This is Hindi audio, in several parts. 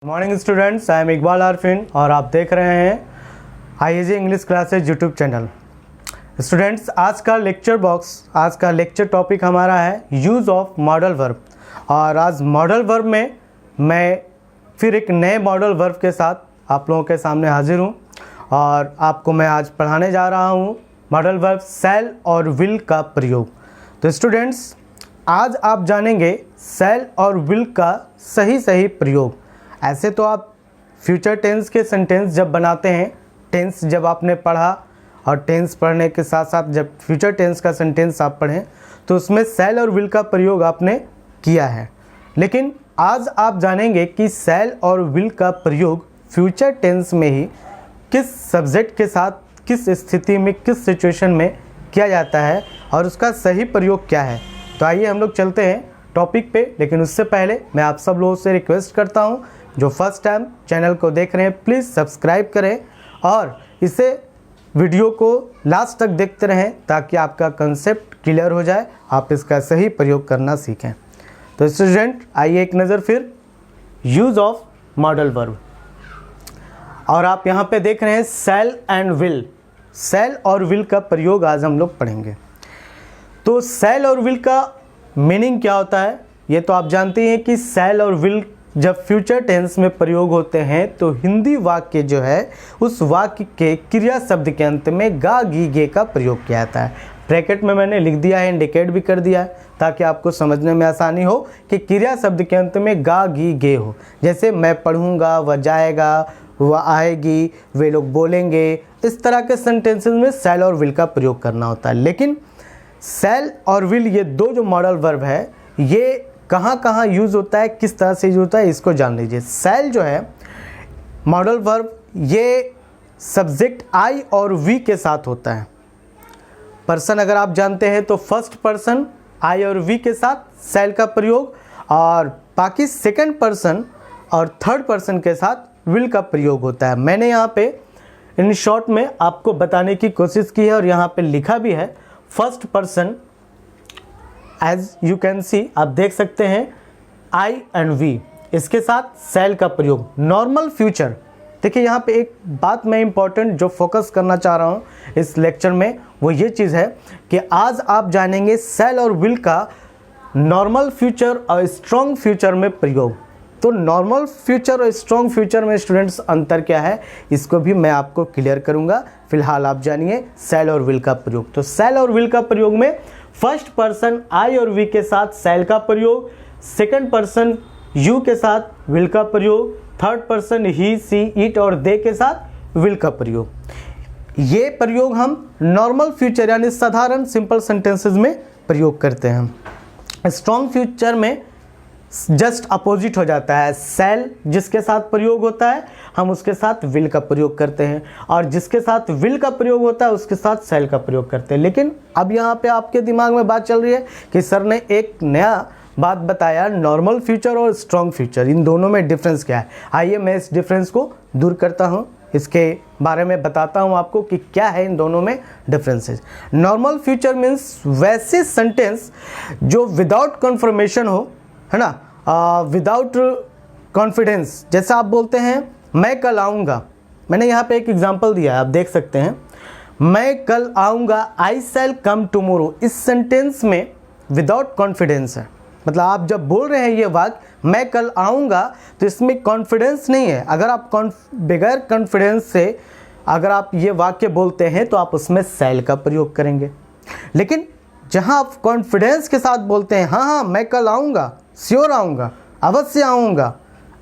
Morning students, I am Iqbal Arfin और आप देख रहे हैं IAG English classes YouTube channel. Students, आज का लेक्चर टॉपिक हमारा है यूज़ ऑफ मॉडल वर्ब। और आज मॉडल वर्ब में मैं फिर एक नए मॉडल वर्ब के साथ आप लोगों के सामने हाजिर हूँ और आपको मैं आज पढ़ाने जा रहा हूँ मॉडल वर्ब शैल और विल का प्रयोग। तो स्टूडेंट्स, आज आप जानेंगे शैल और विल का सही प्रयोग। ऐसे तो आप फ्यूचर टेंस के सेंटेंस जब बनाते हैं, टेंस जब आपने पढ़ा और टेंस पढ़ने के साथ साथ जब फ्यूचर टेंस का सेंटेंस आप पढ़ें तो उसमें शैल और विल का प्रयोग आपने किया है। लेकिन आज आप जानेंगे कि शैल और विल का प्रयोग फ्यूचर टेंस में ही किस सब्जेक्ट के साथ, किस स्थिति में, किस सिचुएशन में किया जाता है और उसका सही प्रयोग क्या है। तो आइए हम लोग चलते हैं टॉपिक पे। लेकिन उससे पहले मैं आप सब लोगों से रिक्वेस्ट करता हूँ, जो फर्स्ट टाइम चैनल को देख रहे हैं प्लीज़ सब्सक्राइब करें और इसे वीडियो को लास्ट तक देखते रहें ताकि आपका कंसेप्ट क्लियर हो जाए, आप इसका सही प्रयोग करना सीखें। तो स्टूडेंट, आइए एक नज़र फिर यूज़ ऑफ मॉडल वर्ब। और आप यहाँ पे देख रहे हैं शैल एंड विल। शैल और विल का प्रयोग आज हम लोग पढ़ेंगे। तो शैल और विल का मीनिंग क्या होता है ये तो आप जानते हैं कि शैल और विल जब फ्यूचर टेंस में प्रयोग होते हैं तो हिंदी वाक्य जो है उस वाक्य के क्रिया शब्द के अंत में गा गी गे का प्रयोग किया जाता है। ब्रैकेट में मैंने लिख दिया है, इंडिकेट भी कर दिया है ताकि आपको समझने में आसानी हो कि क्रिया शब्द के अंत में गा गी गे हो। जैसे मैं पढ़ूंगा, वह जाएगा, वह आएगी, वे लोग बोलेंगे, इस तरह के सेंटेंसेस में शैल और विल का प्रयोग करना होता है। लेकिन शैल और विल ये दो जो मॉडल वर्ब है ये कहाँ यूज़ होता है, किस तरह से यूज़ होता है, इसको जान लीजिए। शैल जो है मॉडल वर्ब ये सब्जेक्ट आई और वी के साथ होता है। पर्सन अगर आप जानते हैं तो फर्स्ट पर्सन आई और वी के साथ शैल का प्रयोग, और बाकी सेकंड पर्सन और थर्ड पर्सन के साथ विल का प्रयोग होता है। मैंने यहाँ पे इन शॉर्ट में आपको बताने की कोशिश की है और यहाँ पे लिखा भी है first person. As you can see, आप देख सकते हैं आई एंड वी, इसके साथ शैल का प्रयोग। नॉर्मल फ्यूचर, देखिए यहाँ पे एक बात मैं इंपॉर्टेंट जो फोकस करना चाह रहा हूँ इस लेक्चर में वो ये चीज़ है कि आज आप जानेंगे शैल और विल का नॉर्मल फ्यूचर और स्ट्रॉन्ग फ्यूचर में प्रयोग। तो नॉर्मल फ्यूचर और स्ट्रॉन्ग फ्यूचर में स्टूडेंट्स अंतर क्या है इसको भी मैं आपको क्लियर करूंगा। फिलहाल आप जानिए शैल और विल का प्रयोग। तो शैल और विल का प्रयोग में फर्स्ट पर्सन आई और वी के साथ शैल का प्रयोग, सेकंड पर्सन यू के साथ विल का प्रयोग, third person he, she, it और दे के साथ विल का प्रयोग। ये प्रयोग हम नॉर्मल फ्यूचर यानी साधारण सिंपल सेंटेंसेस में प्रयोग करते हैं। स्ट्रॉन्ग फ्यूचर में जस्ट अपोजिट हो जाता है। शैल जिसके साथ प्रयोग होता है हम उसके साथ विल का प्रयोग करते हैं और जिसके साथ विल का प्रयोग होता है उसके साथ शैल का प्रयोग करते हैं। लेकिन अब यहाँ पे आपके दिमाग में बात चल रही है कि सर ने एक नया बात बताया, नॉर्मल फ्यूचर और स्ट्रॉन्ग फ्यूचर, इन दोनों में डिफरेंस क्या है। आइए मैं इस डिफरेंस को दूर करता हूँ, इसके बारे में बताता हूँ आपको कि क्या है इन दोनों में डिफरेंसेस। नॉर्मल फ्यूचर मीन्स वैसे सेंटेंस जो विदाउट कन्फर्मेशन हो, है ना, विदाउट कॉन्फिडेंस। जैसा आप बोलते हैं मैं कल आऊँगा, मैंने यहाँ पे एक एग्जांपल दिया है, आप देख सकते हैं मैं कल आऊँगा, आई शैल कम टुमारो। इस सेंटेंस में विदाउट कॉन्फिडेंस है, मतलब आप जब बोल रहे हैं ये वाक्य मैं कल आऊँगा तो इसमें कॉन्फिडेंस नहीं है। अगर आप बगैर कॉन्फिडेंस से अगर आप ये वाक्य बोलते हैं तो आप उसमें शैल का प्रयोग करेंगे। लेकिन जहाँ आप कॉन्फिडेंस के साथ बोलते हैं हाँ मैं कल आऊँगा, श्योर आऊँगा, अवश्य आऊँगा,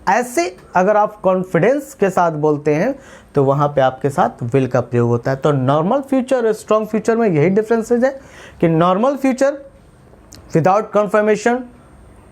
ऐसे अगर आप कॉन्फिडेंस के साथ बोलते हैं तो वहाँ पे आपके साथ विल का प्रयोग होता है। तो नॉर्मल फ्यूचर और स्ट्रॉन्ग फ्यूचर में यही डिफरेंसेस है कि normal future without confirmation,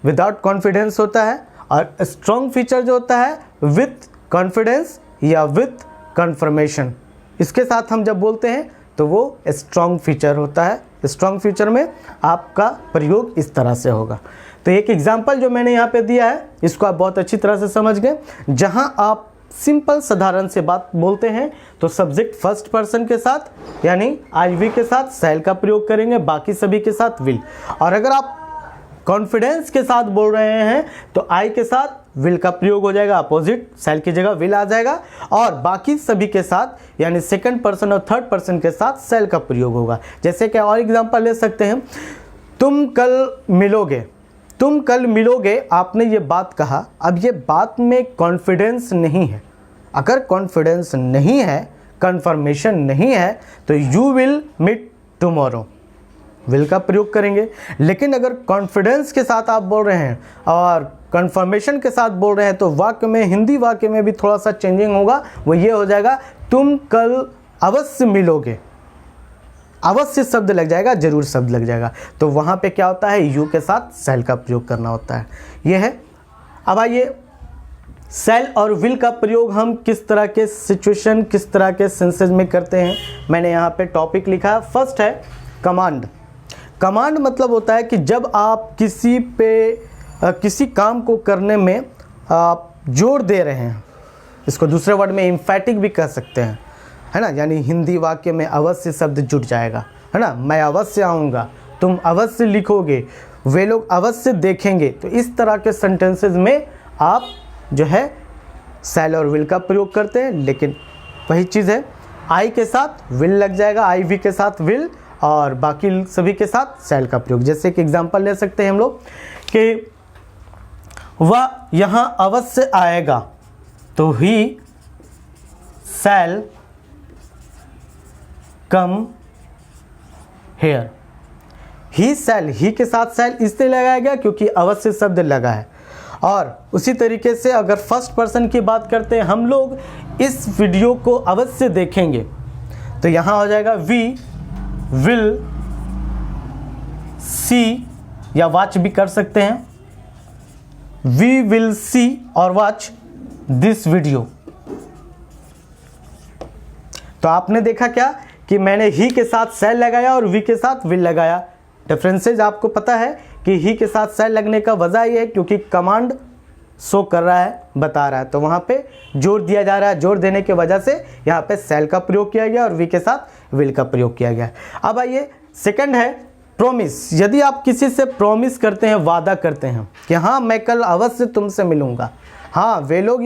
without confidence होता है और स्ट्रॉन्ग फ्यूचर जो होता है विथ कॉन्फिडेंस या विथ कन्फर्मेशन, इसके साथ हम जब बोलते हैं तो वो स्ट्रॉन्ग फ्यूचर होता है। स्ट्रॉन्ग फ्यूचर में आपका प्रयोग इस तरह से होगा। तो एक एग्जांपल जो मैंने यहाँ पे दिया है इसको आप बहुत अच्छी तरह से समझ गए। जहाँ आप सिंपल साधारण से बात बोलते हैं तो सब्जेक्ट फर्स्ट पर्सन के साथ यानी आई वी के साथ शैल का प्रयोग करेंगे, बाकी सभी के साथ विल। और अगर आप कॉन्फिडेंस के साथ बोल रहे हैं तो आई के साथ विल का प्रयोग हो जाएगा, अपोजिट सेल की जगह विल आ जाएगा, और बाकी सभी के साथ यानी सेकंड पर्सन और थर्ड पर्सन के साथ सेल का प्रयोग होगा। जैसे कि और एग्जांपल ले सकते हैं, तुम कल मिलोगे, तुम कल मिलोगे, आपने ये बात कहा। अब ये बात में कॉन्फिडेंस नहीं है, अगर कॉन्फिडेंस नहीं है, कंफर्मेशन नहीं है, तो you will meet tomorrow, will का प्रयोग करेंगे। लेकिन अगर कॉन्फिडेंस के साथ आप बोल रहे हैं और कंफर्मेशन के साथ बोल रहे हैं, तो वाक्य में, हिंदी वाक्य में भी थोड़ा सा चेंजिंग होगा। वो ये हो जाएगा, तुम कल अवश्य मिलोगे, अवश्य शब्द लग जाएगा, जरूर शब्द लग जाएगा। तो वहाँ पे क्या होता है, यू के साथ सेल का प्रयोग करना होता है। ये है। अब आइए, सेल और विल का प्रयोग हम किस तरह के सिचुएशन, किस तरह के सेंसेस में करते हैं। मैंने यहाँ पे टॉपिक लिखा है। फर्स्ट है कमांड। कमांड मतलब होता है कि जब आप किसी पे किसी काम को करने में आप जोर दे रहे हैं, इसको दूसरे वर्ड में एम्फैटिक भी कह सकते हैं, है ना। यानी हिंदी वाक्य में अवश्य शब्द जुड़ जाएगा, है ना। मैं अवश्य आऊँगा, तुम अवश्य लिखोगे, वे लोग अवश्य देखेंगे। तो इस तरह के सेंटेंसेस में आप जो है सेल और विल का प्रयोग करते हैं। लेकिन वही चीज़ है, आई के साथ विल लग जाएगा, आई वी के साथ विल, और बाकी सभी के साथ सेल का प्रयोग। जैसे कि एग्जांपल ले सकते हैं हम लोग कि वह यहाँ अवश्य आएगा, तो he shall come here. He shall, he के साथ सेल इसलिए लगाया गया क्योंकि अवश्य शब्द लगा है। और उसी तरीके से अगर फर्स्ट पर्सन की बात करते हैं, हम लोग इस वीडियो को अवश्य देखेंगे, तो यहाँ हो जाएगा वी विल सी, या वॉच भी कर सकते हैं, वी विल सी और वॉच दिस वीडियो। तो आपने देखा क्या कि मैंने ही के साथ सेल लगाया और वी के साथ विल लगाया। डिफरेंसेज आपको पता है कि ही के साथ सेल लगने का वजह यह है क्योंकि कमांड शो कर रहा है, बता रहा है, तो वहाँ पे जोर दिया जा रहा है। जोर देने की वजह से यहाँ पे सेल का प्रयोग किया गया और वी के साथ विल का प्रयोग किया गया। अब आइए, सेकंड है प्रॉमिस। यदि आप किसी से प्रॉमिस करते हैं, वादा करते हैं कि हाँ मैं कल अवश्य तुमसे मिलूँगा, हाँ वे लोग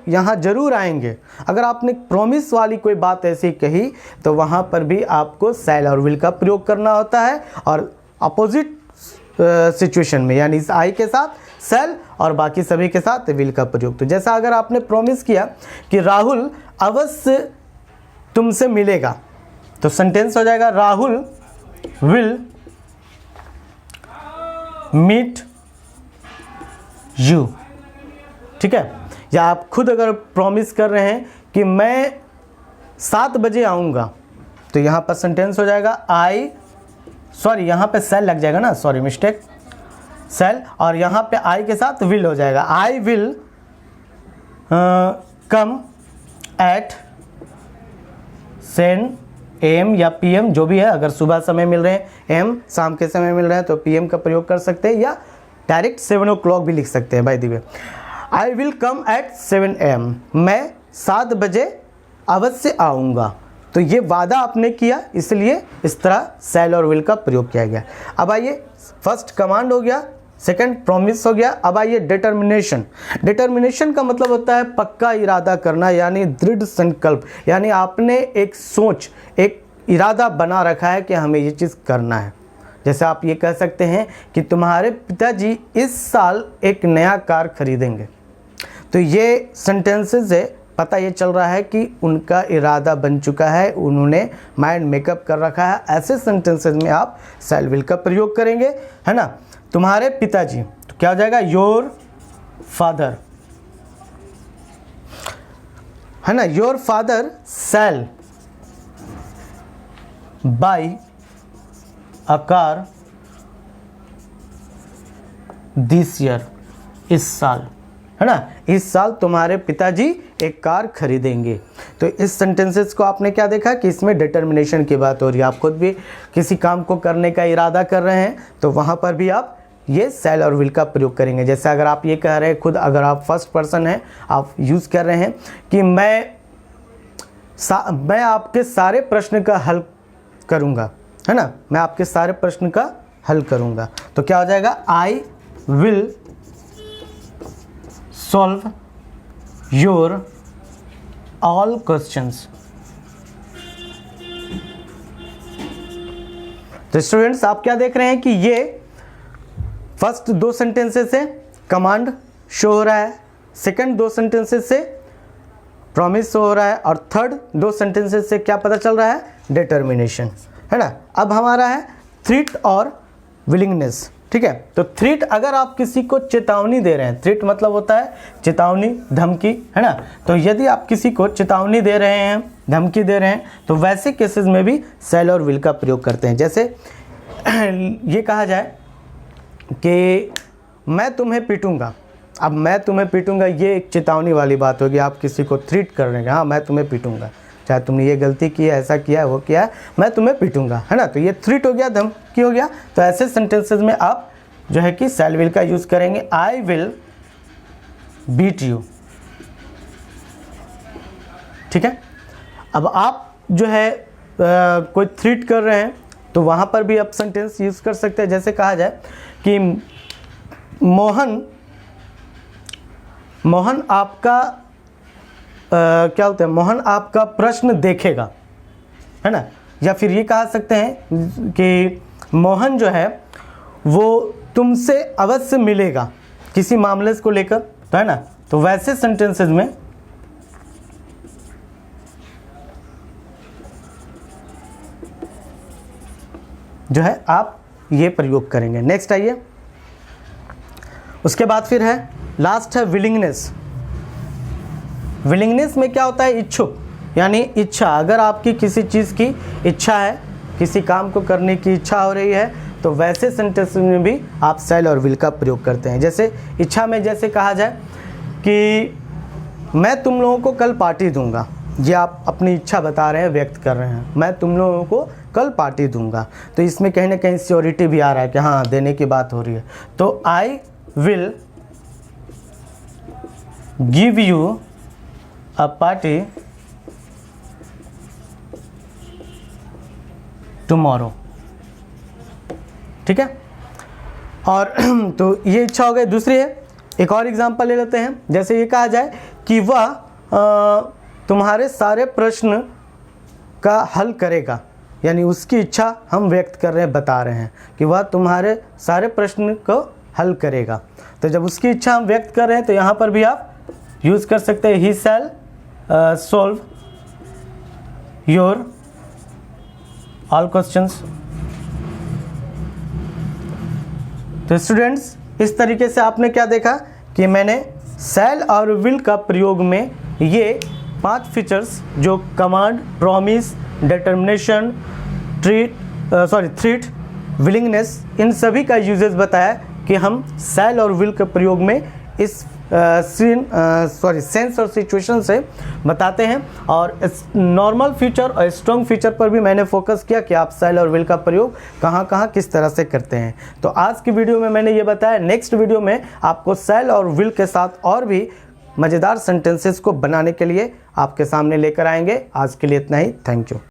यहाँ जरूर आएंगे, अगर आपने प्रॉमिस वाली कोई बात ऐसी कही, तो वहाँ पर भी आपको सेल और विल का प्रयोग करना होता है। और अपोजिट सिचुएशन में, यानी इस आई के साथ सेल और बाकी सभी के साथ विल का प्रयोग। तो जैसा अगर आपने प्रॉमिस किया कि राहुल अवश्य तुमसे मिलेगा, तो सेंटेंस हो जाएगा राहुल विल मीट यू। ठीक है। या आप खुद अगर प्रॉमिस कर रहे हैं कि मैं 7 बजे आऊँगा, तो यहाँ पर सेंटेंस हो जाएगा यहाँ पे सेल लग जाएगा ना, सॉरी मिस्टेक, सेल, और यहाँ पे आई के साथ विल हो जाएगा, I will come at 10 AM या PM, जो भी है। अगर सुबह समय मिल रहे हैं, AM शाम के समय मिल रहे हैं, तो PM का प्रयोग कर सकते हैं, या डायरेक्ट 7 o'clock भी लिख सकते हैं। By the way, I will come at 7 AM, मैं 7 बजे अवश्य आऊँगा। तो ये वादा आपने किया, इसलिए इस तरह सेल और विल का प्रयोग किया गया। अब आइए, फर्स्ट कमांड हो गया, सेकंड प्रॉमिस हो गया। अब आइए डिटर्मिनेशन। डिटर्मिनेशन का मतलब होता है पक्का इरादा करना, यानी दृढ़ संकल्प, यानी आपने एक सोच, एक इरादा बना रखा है कि हमें ये चीज़ करना है। जैसे आप ये कह सकते हैं कि तुम्हारे पिताजी इस साल एक नया कार खरीदेंगे। तो ये सेंटेंसेस है, पता ये चल रहा है कि उनका इरादा बन चुका है, उन्होंने माइंड मेकअप कर रखा है। ऐसे सेंटेंसेस में आप सेल विल का प्रयोग करेंगे, है ना। तुम्हारे पिताजी, तो क्या हो जाएगा, योर फादर, है ना। Your father sell buy a car this year, इस साल, है ना। इस साल तुम्हारे पिताजी एक कार खरीदेंगे। तो इस सेंटेंसेस को आपने क्या देखा कि इसमें डिटर्मिनेशन की बात हो रही है। आप खुद भी किसी काम को करने का इरादा कर रहे हैं, तो वहाँ पर भी आप ये सेल और विल का प्रयोग करेंगे। जैसे अगर आप ये कह रहे हैं खुद, अगर आप फर्स्ट पर्सन हैं, आप यूज़ कर रहे हैं कि मैं आपके सारे प्रश्न का हल करूँगा, है ना, मैं आपके सारे प्रश्न का हल करूँगा। तो क्या हो जाएगा, I will solve your all questions. तो स्टूडेंट्स आप क्या देख रहे हैं कि ये फर्स्ट 2 सेंटेंसेस से कमांड शो हो रहा है, सेकंड 2 सेंटेंसेस से प्रॉमिस शो हो रहा है, और थर्ड 2 सेंटेंसेस से क्या पता चल रहा है, डिटर्मिनेशन, है ना। अब हमारा है थ्रेट और विलिंगनेस, ठीक है। तो थ्रेट, अगर आप किसी को चेतावनी दे रहे हैं, थ्रेट मतलब होता है चेतावनी, धमकी, है ना। तो यदि आप किसी को चेतावनी दे रहे हैं, धमकी दे रहे हैं, तो वैसे केसेस में भी शैल और विल का प्रयोग करते हैं। जैसे ये कहा जाए कि मैं तुम्हें पीटूंगा। अब मैं तुम्हें पीटूंगा ये एक चेतावनी वाली बात होगी, आप किसी को थ्रेट कर रहे हैं, हाँ मैं तुम्हें पीटूंगा, चाहे तुमने ये गलती की है, ऐसा किया है, वो किया है, मैं तुम्हें पीटूंगा, है ना। तो ये थ्रेट हो गया, धमकी हो गया। तो ऐसे सेंटेंसेस में आप जो है कि शैल विल का यूज करेंगे। आई विल बीट यू, ठीक है। अब आप जो है कोई थ्रेट कर रहे हैं तो वहाँ पर भी आप सेंटेंस यूज कर सकते हैं। जैसे कहा जाए कि मोहन आपका क्या होता है, मोहन आपका प्रश्न देखेगा, है ना। या फिर ये कह सकते हैं कि मोहन जो है वो तुमसे अवश्य मिलेगा किसी मामले को लेकर, तो है ना। तो वैसे सेंटेंसेस में जो है आप ये प्रयोग करेंगे। नेक्स्ट आइए, उसके बाद फिर है लास्ट है विलिंगनेस। विलिंगनेस में क्या होता है, इच्छुक, यानी इच्छा। अगर आपकी किसी चीज़ की इच्छा है, किसी काम को करने की इच्छा हो रही है, तो वैसे सेंटेंस में भी आप शैल और विल का प्रयोग करते हैं। जैसे इच्छा में जैसे कहा जाए कि मैं तुम लोगों को कल पार्टी दूंगा, ये आप अपनी इच्छा बता रहे हैं, व्यक्त कर रहे हैं, मैं तुम लोगों को कल पार्टी दूंगा। तो इसमें कहीं ना कहीं श्योरिटी भी आ रहा है कि हाँ देने की बात हो रही है। तो I will give you a party tomorrow, ठीक है। और तो ये इच्छा हो गई। दूसरी है, एक और एग्जांपल ले लेते हैं। जैसे ये कहा जाए कि वह तुम्हारे सारे प्रश्न का हल करेगा, यानी उसकी इच्छा हम व्यक्त कर रहे हैं, बता रहे हैं कि वह तुम्हारे सारे प्रश्न को हल करेगा। तो जब उसकी इच्छा हम व्यक्त कर रहे हैं तो यहाँ पर भी आप यूज़ कर सकते हैं ही शैल सॉल्व योर ऑल क्वेश्चंस। तो स्टूडेंट्स इस तरीके से आपने क्या देखा कि मैंने शैल और विल का प्रयोग में ये 5 फीचर्स जो command, promise, determination, threat, willingness, इन सभी का यूजेस बताया कि हम शैल और विल के प्रयोग में इस सेंस और सिचुएशन से बताते हैं। और नॉर्मल फीचर और स्ट्रॉन्ग फीचर पर भी मैंने फोकस किया कि आप शैल और विल का प्रयोग कहाँ कहाँ किस तरह से करते हैं। तो आज की वीडियो में मैंने ये बताया। नेक्स्ट वीडियो में आपको शैल और विल के साथ और भी मज़ेदार सेंटेंसेस को बनाने के लिए आपके सामने लेकर आएंगे। आज के लिए इतना ही। Thank you.